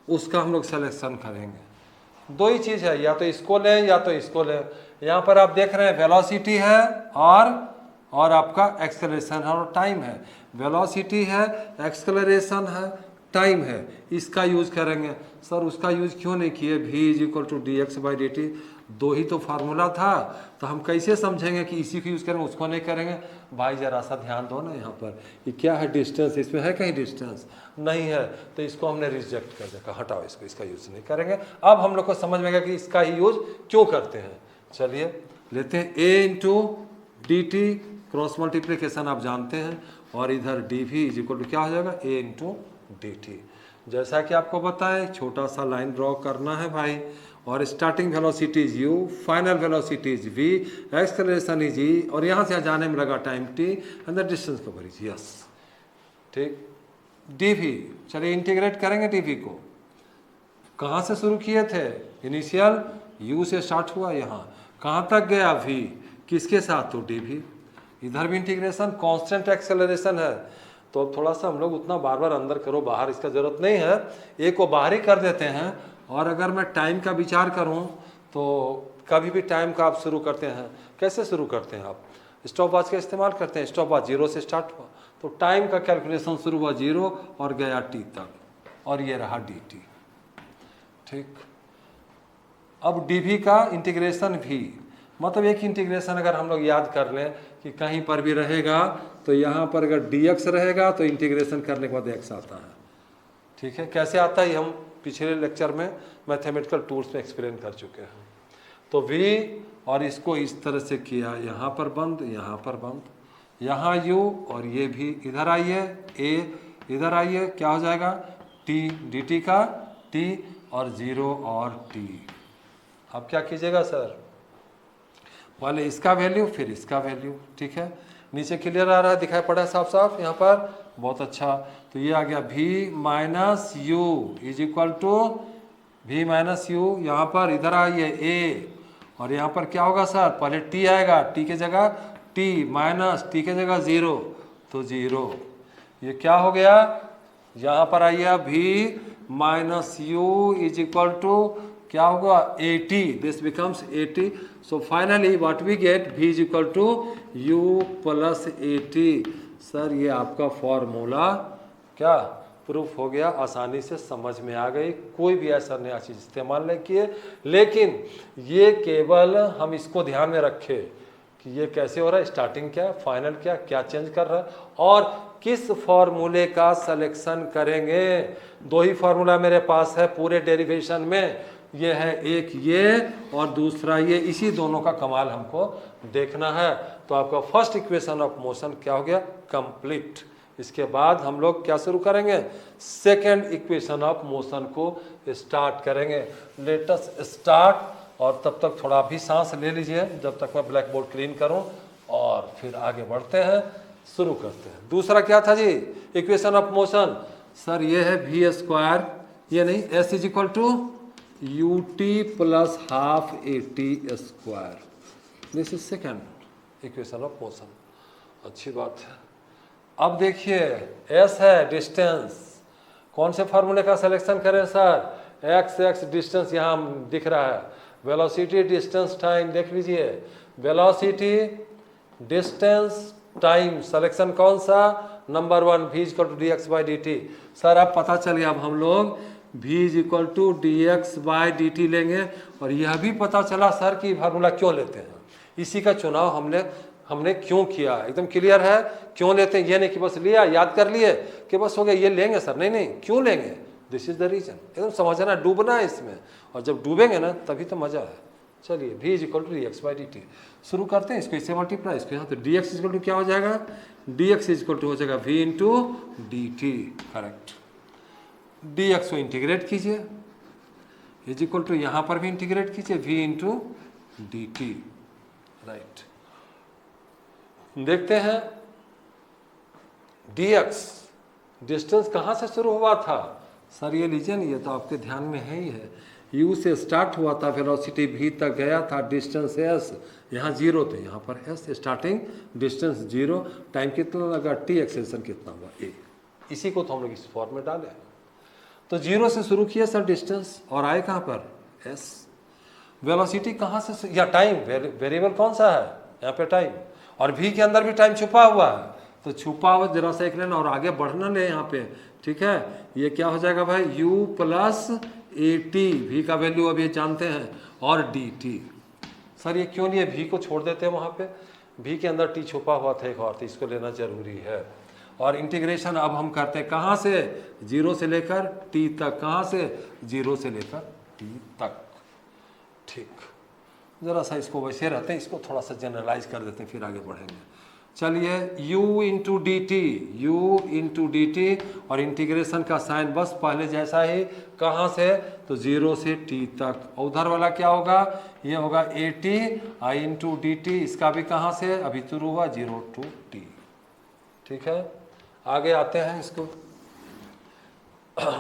उसका हम लोग सिलेक्शन करेंगे। दो ही चीज़ है, या तो इसको लें या तो इसको लें। यहाँ पर आप देख रहे हैं वेलोसिटी है और आपका एक्सेलरेशन है और टाइम है। वेलोसिटी है, एक्सेलरेशन है, टाइम है, इसका यूज करेंगे। सर उसका यूज क्यों नहीं किए? v is equal to d x by d t, दो ही तो फार्मूला था, तो हम कैसे समझेंगे कि इसी को यूज करेंगे उसको नहीं करेंगे? भाई जरा सा ध्यान दो ना, यहाँ पर ये क्या है डिस्टेंस, इसमें है कहीं डिस्टेंस? नहीं है, तो इसको हमने रिजेक्ट कर दिया, हटाओ इसको, इसका यूज नहीं करेंगे। अब हम लोग को समझ में आएगा कि इसका ही यूज क्यों करते हैं। चलिए लेते हैं a into d t, cross multiplication आप जानते हैं, और इधर d v is equal to क्या हो जाएगा? a into d t. जैसा कि आपको बताएं, छोटा सा लाइन ड्रॉ करना है भाई, और starting velocity is u, final velocity is v, acceleration is e, और यहाँ से जाने में लगा time t, and the distance cover is yes. ठीक, dv, चलिए इंटीग्रेट करेंगे dv को। कहाँ से शुरू किए थे? इनिशियल u से स्टार्ट हुआ, यहाँ कहाँ तक गया v, किसके साथ? तो dv। इधर भी इंटीग्रेशन, कांस्टेंट एक्सेलरेशन है, तो अब थोड़ा सा हम लोग उतना बार बार अंदर करो बाहर इसका जरूरत नहीं है, एक को बाहर ही कर देते हैं। और अगर मैं टाइम का विचार करूं तो कभी भी टाइम का आप शुरू करते हैं, कैसे शुरू करते हैं? आप स्टॉप वॉच का इस्तेमाल करते हैं, स्टॉप वॉच 0 से स्टार्ट हुआ, तो टाइम का कैलकुलेशन शुरू हुआ 0 और गया t तक, और ये रहा dt। ठीक, अब dv का इंटीग्रेशन भी, मतलब एक इंटीग्रेशन अगर हम लोग याद कर लें कि कहीं पर भी रहेगा तो यहाँ पर अगर dx रहेगा तो इंटीग्रेशन करने के बाद x आता है। ठीक है, कैसे आता है हम पिछले लेक्चर में मैथमेटिकल टूल्स में एक्सप्लेन कर चुके हैं। तो v, और इसको इस तरह से किया, यहाँ पर बंद, यहाँ पर बंद, यहाँ u, और ये भी इधर आइए, a इधर आइए, क्या हो जाएगा? t, dt का t, और 0 और t। अब क्या कीजिएगा सर? पहले इसका वैल्यू फिर इसका वैल्यू। ठीक है, नीचे क्लियर आ रहा है, दिखाई पड़ा है साफ साफ यहाँ पर, बहुत अच्छा। तो ये आ गया v minus u is equal to v minus u, यहाँ पर इधर आइए a, और यहाँ पर क्या होगा सर? पहले t आएगा, t के जगह t माइनस t के जगह 0, तो 0। ये क्या हो गया? यहाँ पर आइए v minus u is equal to क्या होगा? 80, this becomes 80। So finally what we get, v is equal to u plus 80। Sir ये आपका फॉर्मूला क्या प्रूफ हो गया, आसानी से समझ में आ गई, कोई भी ऐसा नया चीज़ इस्तेमाल नहीं किए। लेकिन ये केवल हम इसको ध्यान में रखें कि ये कैसे हो रहा है, स्टार्टिंग क्या, फाइनल क्या, क्या चेंज कर रहा है, और किस फॉर्मूले का सिलेक्शन करेंगे। दो ही फॉर्मूला मेरे पास है पूरे डेरिवेशन में, ये है एक ये और दूसरा ये, इसी दोनों का कमाल हमको देखना है। तो आपका फर्स्ट इक्वेशन ऑफ मोशन क्या हो गया? कंप्लीट। इसके बाद हम लोग क्या शुरू करेंगे? सेकेंड इक्वेशन ऑफ मोशन को स्टार्ट करेंगे। लेट अस स्टार्ट, और तब तक थोड़ा भी सांस ले लीजिए जब तक मैं ब्लैक बोर्ड क्लीन करूं, और फिर आगे बढ़ते हैं, शुरू करते हैं। दूसरा क्या था जी? Equation of motion. सर ये है v स्क्वायर, ये नहीं, s is equal to ut plus half at square, this is second equation of motion. अच्छी बात है। अब देखिए s है डिस्टेंस, कौन से फार्मूले का सिलेक्शन करें सर? x डिस्टेंस यहाँ दिख रहा है, वेलोसिटी डिस्टेंस टाइम देख लीजिए, वेलोसिटी डिस्टेंस टाइम सिलेक्शन कौन सा? Number 1, v is equal to d x by d t. Sir अब पता चल गया, अब हम लोग v is equal to d x by d t लेंगे, और यह भी पता चला सर कि फार्मूला क्यों लेते हैं, इसी का चुनाव हमने क्यों किया, एकदम क्लियर है क्यों लेते हैं। ये नहीं कि बस लिया याद कर लिए कि बस हो गया ये लेंगे सर, नहीं, क्यों लेंगे, दिस इज द रीजन। एकदम समझना, डूबना है इसमें, और जब डूबेंगे ना तभी तो मजा है। चलिए v is equal to d x by d t शुरू करते हैं, इसको इससे मल्टीप्लाई, इसको यहाँ, तो d x is equal to क्या हो जाएगा? D x is equal to हो जाएगा v into d t, correct. D x को इंटीग्रेट कीजिए, इज इक्वल टू यहाँ पर भी इंटीग्रेट कीजिए v into d t, right. देखते हैं dx डिस्टेंस कहाँ से शुरू हुआ था? सर ये लीजिए, ये तो आपके ध्यान में है ही है, u से स्टार्ट हुआ था, वेलोसिटी v तक गया था, डिस्टेंस s, यहाँ 0 थे, यहाँ पर s, स्टार्टिंग डिस्टेंस 0, टाइम कितना लगा t, एक्सेलेरेशन कितना हुआ a। इसी को तो हम लोग इस फॉर्म में डाले। तो 0 से शुरू किया सर डिस्टेंस, और आए कहाँ पर? s। वेलोसिटी कहाँ से, या टाइम वेरिएबल कौन सा है यहाँ पे? टाइम, और v के अंदर भी टाइम छुपा हुआ है, तो छुपा हुआ जरा सा एक लेना और आगे बढ़ना ले यहाँ पे, ठीक है, ये क्या हो जाएगा भाई, u plus a t, v का वैल्यू अब ये जानते हैं, और डी टी। सर ये क्यों लिए, v को छोड़ देते हैं वहाँ पे, v के अंदर t छुपा हुआ था एक और, तो इसको लेना जरूरी है। और इंटीग्रेशन अब हम करते हैं कहाँ से, 0 से लेकर t तक, कहाँ से, 0 से लेकर t तक। ठीक, ज़रा सा इसको वैसे रहते हैं, इसको थोड़ा सा जनरलाइज कर देते हैं, फिर आगे बढ़ेंगे। चलिए u into d T, you into d T, और इंटीग्रेशन का साइन बस पहले जैसा ही, कहाँ से, तो 0 से t तक। और उधर वाला क्या होगा, ये होगा A T I into d T, इसका भी कहाँ से, अभी शुरू हुआ 0 to t। ठीक है, आगे आते हैं इसको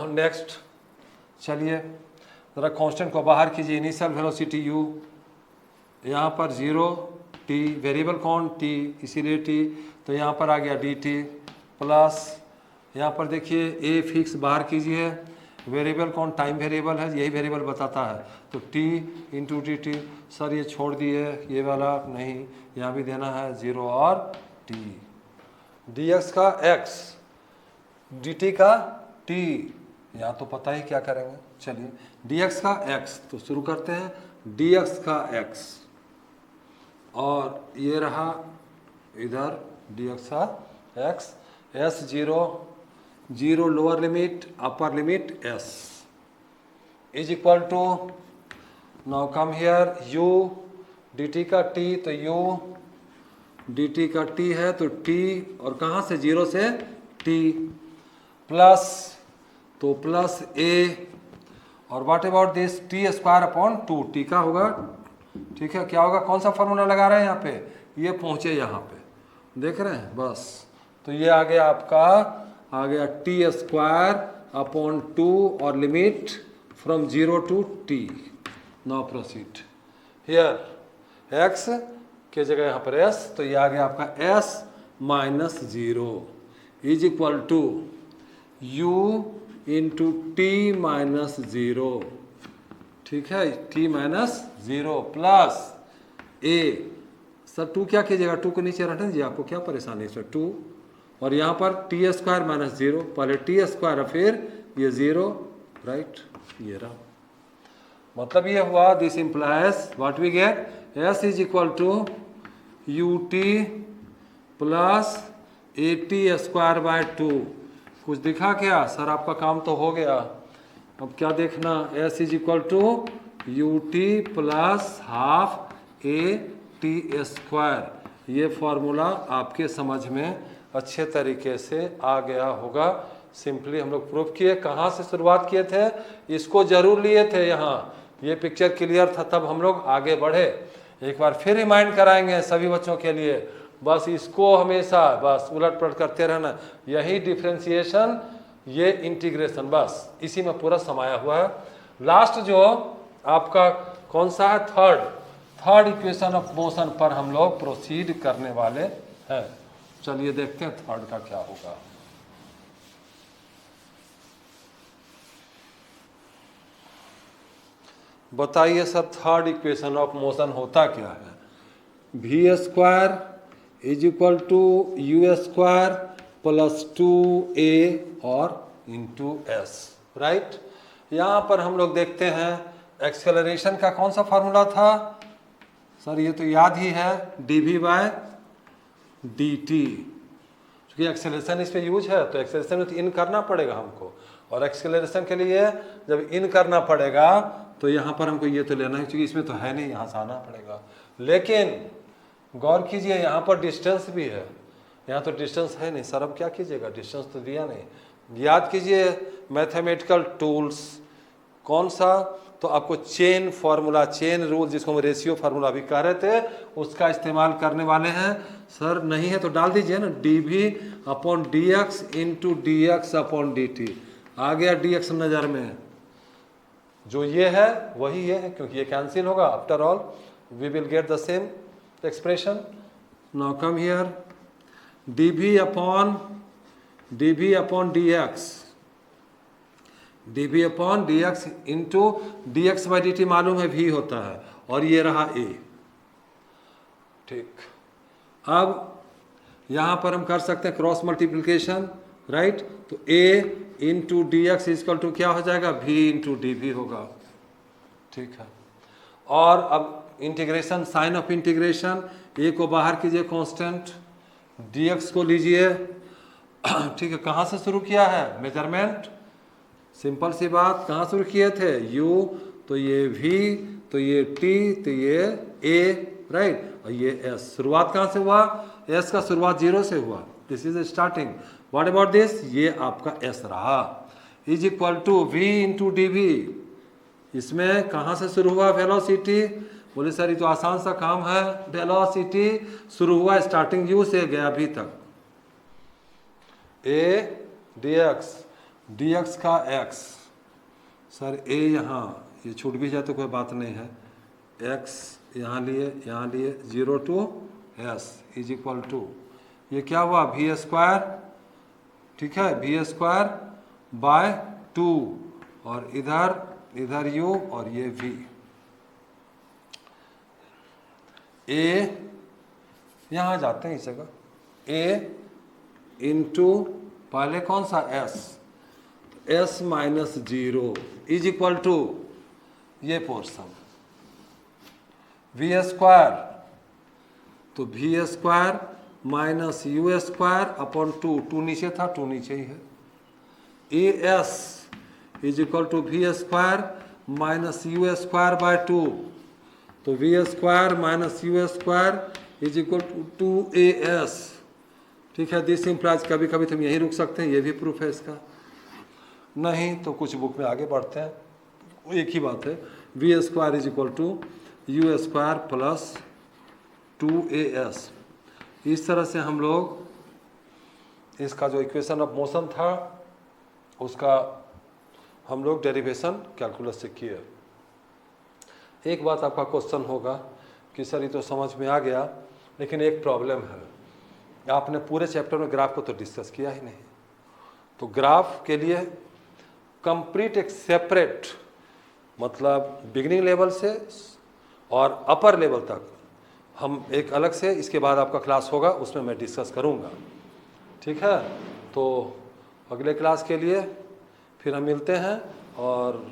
नेक्स्ट। चलिए ज़रा कांस्टेंट को बाहर कीजिए, इनिशियल वेलोसिटी u, यहाँ पर 0 t, वेरिएबल कौन t, इसीलिए t, तो यहाँ पर आ गया dt प्लस, यहाँ पर देखिए a फिक्स बाहर कीजिए, वेरिएबल कौन, टाइम वेरिएबल है, यही वेरिएबल बताता है, तो t into d t. Sir ये छोड़ दिए, ये वाला नहीं, यहाँ भी देना है 0 और t, dx का x, dt का t, यहाँ तो पता ही क्या करेंगे। चलिए dx का x, तो शुरू करते हैं, dx का x, और ये रहा इधर dx का x, s 0 lower limit upper limit s is equal to, now come here u dt का t, तो u dt का t है तो t, और कहाँ से, 0 से t, प्लस, तो प्लस a, और what about this T square upon 2, T का होगा, ठीक है, क्या होगा, कौन सा फॉर्मूला लगा रहे हैं यहाँ पे, ये पहुँचे यहाँ पे, देख रहे हैं, बस, तो ये आ गया आपका, आ गया टी स्क्वायर अपॉन 2 और limit from 0 to t। Now proceed here, x के जगह यहाँ पर s, तो ये आ गया आपका s minus 0 is equal to u into t minus 0, ठीक है, t माइनस 0 प्लस a, सर 2 क्या कीजिएगा, 2 को नीचे रखने दीजिए, आपको क्या परेशानी है सर, 2, और यहाँ पर टी स्क्वायर माइनस 0, पहले टी स्क्वायर फिर ये 0, राइट, ये रहा, मतलब ये हुआ, this implies what we get, s is equal to u t plus a t square by 2। कुछ दिखा क्या सर, आपका काम तो हो गया, अब क्या देखना, s is equal to u t plus half a t square. ये फॉर्मूला आपके समझ में अच्छे तरीके से आ गया होगा। सिंपली हम लोग प्रूफ किए, कहाँ से शुरुआत किए थे, इसको जरूर लिए थे यहाँ, ये पिक्चर क्लियर था तब हम लोग आगे बढ़े। एक बार फिर रिमाइंड कराएंगे सभी बच्चों के लिए, बस इसको हमेशा बस उलट पलट करते रहना, यही डिफ्रेंसिएशन, ये इंटीग्रेशन, बस इसी में पूरा समाया हुआ है। लास्ट जो आपका कौन सा है, थर्ड इक्वेशन ऑफ मोशन पर हम लोग प्रोसीड करने वाले हैं। चलिए देखते हैं थर्ड का क्या होगा। बताइए sir, third equation of motion होता क्या है, v square is equal to u square plus 2a और इंटू एस, राइट। यहाँ पर हम लोग देखते हैं एक्सेलरेशन का कौन सा फार्मूला था सर, ये तो याद ही है, dv बाय dt। क्योंकि एक्सेलरेशन इस पे यूज है, तो एक्सेलरेशन में तो इन करना पड़ेगा हमको, और एक्सेलरेशन के लिए जब इन करना पड़ेगा तो यहाँ पर हमको ये तो लेना है, क्योंकि इसमें तो है नहीं, यहाँ से आना पड़ेगा। लेकिन गौर कीजिए यहाँ पर डिस्टेंस भी है, यहाँ तो डिस्टेंस है नहीं सर, अब क्या कीजिएगा, डिस्टेंस तो दिया नहीं। याद कीजिए मैथमेटिकल टूल्स, कौन सा, तो आपको चेन फार्मूला, चेन रूल, जिसको हम रेशियो फार्मूला भी कह रहे थे, उसका इस्तेमाल करने वाले हैं। सर नहीं है तो डाल दीजिए ना, dv upon dx into dx upon dt। आ गया dx नज़र में, जो ये है वही ये है, क्योंकि ये कैंसिल होगा, after all we will get the same expression. Now come here, dv upon dv upon dx into dx by dt मालूम है v होता है, और ये रहा a, ठीक। अब यहाँ पर हम कर सकते हैं क्रॉस मल्टीप्लिकेशन, राइट, तो a into d x is equal to क्या हो जाएगा, v इंटू डी वी होगा। ठीक है, और अब इंटीग्रेशन, साइन ऑफ इंटीग्रेशन, ए को बाहर कीजिए कांस्टेंट, dx को लीजिए। ठीक है, कहाँ से शुरू किया है मेजरमेंट, सिंपल सी बात, कहाँ शुरू किए थे, u तो ये v तो ये t तो ये a, राइट, और ये s, शुरुआत कहाँ से हुआ, s का शुरुआत 0 से हुआ, this is starting. What about this, ये आपका s रहा, is equal to v into d v. इसमें कहाँ से शुरू हुआ वेलोसिटी, बोले सर ये तो आसान सा काम है, वेलोसिटी शुरू हुआ स्टार्टिंग u से गया v तक, a dx, dx का x, सर a यहाँ ये छूट भी जाए तो कोई बात नहीं है, x यहाँ लिए 0 to s is equal to, ये क्या हुआ v स्क्वायर, ठीक है, v स्क्वायर बाय 2, और इधर u और ये v, a यहाँ जाते हैं इस जगह, a इंटू पहले कौन सा s minus 0 is equal to ये पोर्शन v स्क्वायर, तो v square minus u square upon 2 नीचे था 2 नीचे ही है, a s is equal to v square minus u square by 2, तो v square minus u square is equal to 2as। ठीक है, दिस इम्प्लाइज, कभी कभी तुम यहीं रुक सकते हैं, ये भी प्रूफ है इसका, नहीं तो कुछ बुक में आगे बढ़ते हैं, एक ही बात है, v square is equal to u square plus 2as। इस तरह से हम लोग इसका जो इक्वेशन ऑफ मोशन था उसका हम लोग डेरिवेशन कैलकुलस से किए। एक बात आपका क्वेश्चन होगा कि सर ये तो समझ में आ गया, लेकिन एक प्रॉब्लम है, आपने पूरे चैप्टर में ग्राफ को तो डिस्कस किया ही नहीं, तो ग्राफ के लिए कंप्लीट एक सेपरेट, मतलब बिगिनिंग लेवल से और अपर लेवल तक हम एक अलग से, इसके बाद आपका क्लास होगा उसमें मैं डिस्कस करूँगा। ठीक है, तो अगले क्लास के लिए फिर हम मिलते हैं, और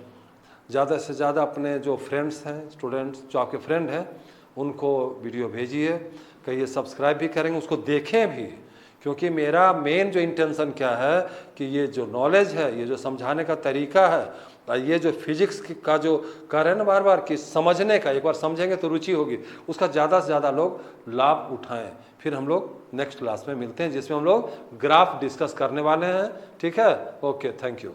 ज़्यादा से ज़्यादा अपने जो फ्रेंड्स हैं, स्टूडेंट्स जो आपके फ्रेंड हैं, उनको वीडियो भेजिए, कहिए सब्सक्राइब भी करेंगे, उसको देखें भी, क्योंकि मेरा मेन जो इंटेंशन क्या है कि ये जो नॉलेज है, ये जो समझाने का तरीका है, ये जो फिजिक्स का जो कह रहे हैं ना बार बार कि समझने का, एक बार समझेंगे तो रुचि होगी, उसका ज़्यादा से ज़्यादा लोग लाभ उठाएं। फिर हम लोग नेक्स्ट क्लास में मिलते हैं जिसमें हम लोग ग्राफ डिस्कस करने वाले हैं। ठीक है, ओके, थैंक यू।